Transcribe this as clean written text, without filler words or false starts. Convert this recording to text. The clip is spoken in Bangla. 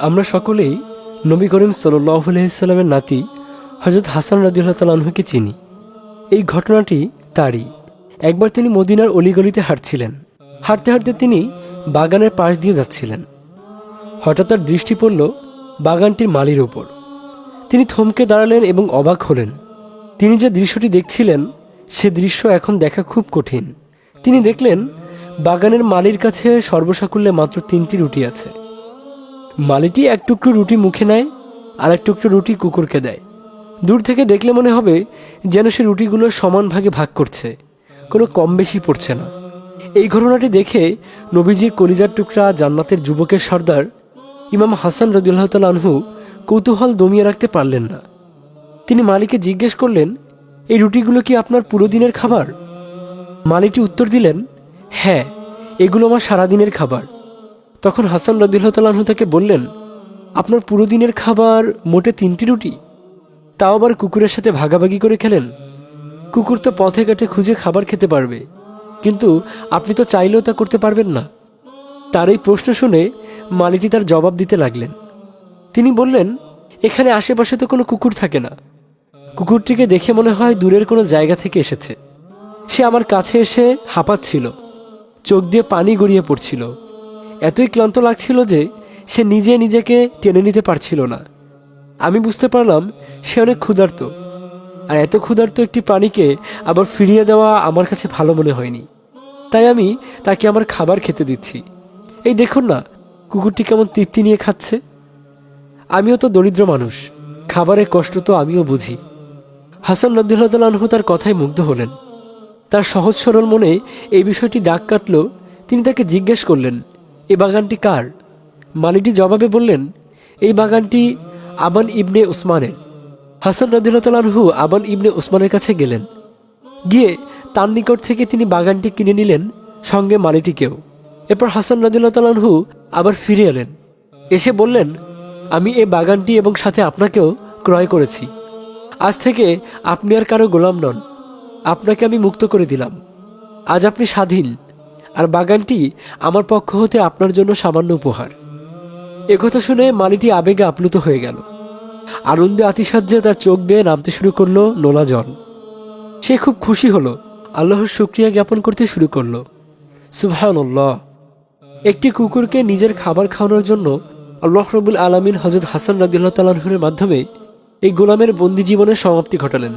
আমরা সকলেই নবী করিম সাল্লাল্লাহু আলাইহি সাল্লামের নাতি হযরত হাসান রাদিয়াল্লাহু তাআলা আনহুকে চিনি। এই ঘটনাটি তারই। একবার তিনি মদিনার অলিগলিতে হাঁটছিলেন। হাঁটতে হাঁটতে তিনি বাগানের পাশ দিয়ে যাচ্ছিলেন। হঠাৎ তার দৃষ্টি পড়ল বাগানটির মালির ওপর। তিনি থমকে দাঁড়ালেন এবং অবাক হলেন। তিনি যে দৃশ্যটি দেখছিলেন সে দৃশ্য এখন দেখা খুব কঠিন। তিনি দেখলেন বাগানের মালির কাছে সর্বসাকুল্যে মাত্র 3টি রুটি আছে। মালিটি এক টুকরো রুটি মুখে নেয় আর এক টুকরো রুটি কুকুরকে দেয়। দূর থেকে দেখলে মনে হবে যেন সে রুটিগুলো সমান ভাগে ভাগ করছে, কোনো কম বেশি পড়ছে না। এই ঘটনাটি দেখে নবীজির কলিজার টুকরা জান্নাতের যুবকের সর্দার ইমাম হাসান রাদিয়াল্লাহু তাআলা আনহু কৌতূহল দমিয়ে রাখতে পারলেন না। তিনি মালিককে জিজ্ঞেস করলেন, এই রুটিগুলো কি আপনার পুরো দিনের খাবার? মালিকটি উত্তর দিলেন, হ্যাঁ, এগুলো আমার সারাদিনের খাবার। তখন হাসান রাদিয়াল্লাহু তাআলা আনহু তাকে বললেন, আপনার পুরো দিনের খাবার মোটে 3টি রুটি, তাও আবার কুকুরের সাথে ভাগাভাগি করে খেলেন? কুকুর তো পথে ঘাটে খুঁজে খাবার খেতে পারবে, কিন্তু আপনি তো চাইলেও তা করতে পারবেন না। তার এই প্রশ্ন শুনে মালিকটি তার জবাব দিতে লাগলেন। তিনি বললেন, এখানে আশেপাশে তো কোনো কুকুর থাকে না। কুকুরটিকে দেখে মনে হয় দূরের কোনো জায়গা থেকে এসেছে। সে আমার কাছে এসে হাঁপাচ্ছিল, চোখ দিয়ে পানি গড়িয়ে পড়ছিল। এতই ক্লান্ত লাগছিল যে সে নিজে নিজেকে টেনে নিতে পারছিল না। আমি বুঝতে পারলাম সে অনেক ক্ষুধার্ত, আর এত ক্ষুধার্ত একটি প্রাণীকে আবার ফিরিয়ে দেওয়া আমার কাছে ভালো মনে হয়নি। তাই আমি তাকে আমার খাবার খেতে দিচ্ছি। এই দেখুন না, কুকুরটি কেমন তৃপ্তি নিয়ে খাচ্ছে। আমিও তো দরিদ্র মানুষ, খাবারের কষ্ট তো আমিও বুঝি। হাসান রাদিয়াল্লাহু তাআলা আনহু তার কথায় মুগ্ধ হলেন। তার সহজ সরল মনে এই বিষয়টি দাগ কাটল। তিনি তাকে জিজ্ঞেস করলেন, এই বাগানটি কার? মালিকটি জবাবে বললেন, এই বাগানটি আবান ইবনে উসমানের। হাসান রাদিয়াল্লাহু তাআলা আনহু আবান ইবনে উসমানের কাছে গেলেন। গিয়ে তার নিকট থেকে তিনি বাগানটি কিনে নিলেন, সঙ্গে মালিটিকেও। এরপর হাসান রাদিয়াল্লাহু তাআলা আনহু আবার ফিরে এলেন। এসে বললেন, আমি এই বাগানটি এবং সাথে আপনাকেও ক্রয় করেছি। আজ থেকে আপনি আর কারো গোলাম নন। আপনাকে আমি মুক্ত করে দিলাম। আজ আপনি স্বাধীন, আর বাগানটি আমার পক্ষ হতে আপনার জন্য সামান্য উপহার। একথা শুনে মালিটি আবেগে আপ্লুত হয়ে গেল। আনন্দে আতিশয্যে তার চোখ বেয়ে নামতে শুরু করলো নোনা জল। সে খুব খুশি হলো, আল্লাহর শুকরিয়া জ্ঞাপন করতে শুরু করলো। সুবহানাল্লাহ! একটি কুকুরকে নিজের খাবার খাওয়ানোর জন্য আল্লাহ রাব্বুল আলামিন হযরত হাসান রাদিয়াল্লাহু তাআলা আনহুর মাধ্যমে এই গোলামের বন্দী জীবনের সমাপ্তি ঘটালেন।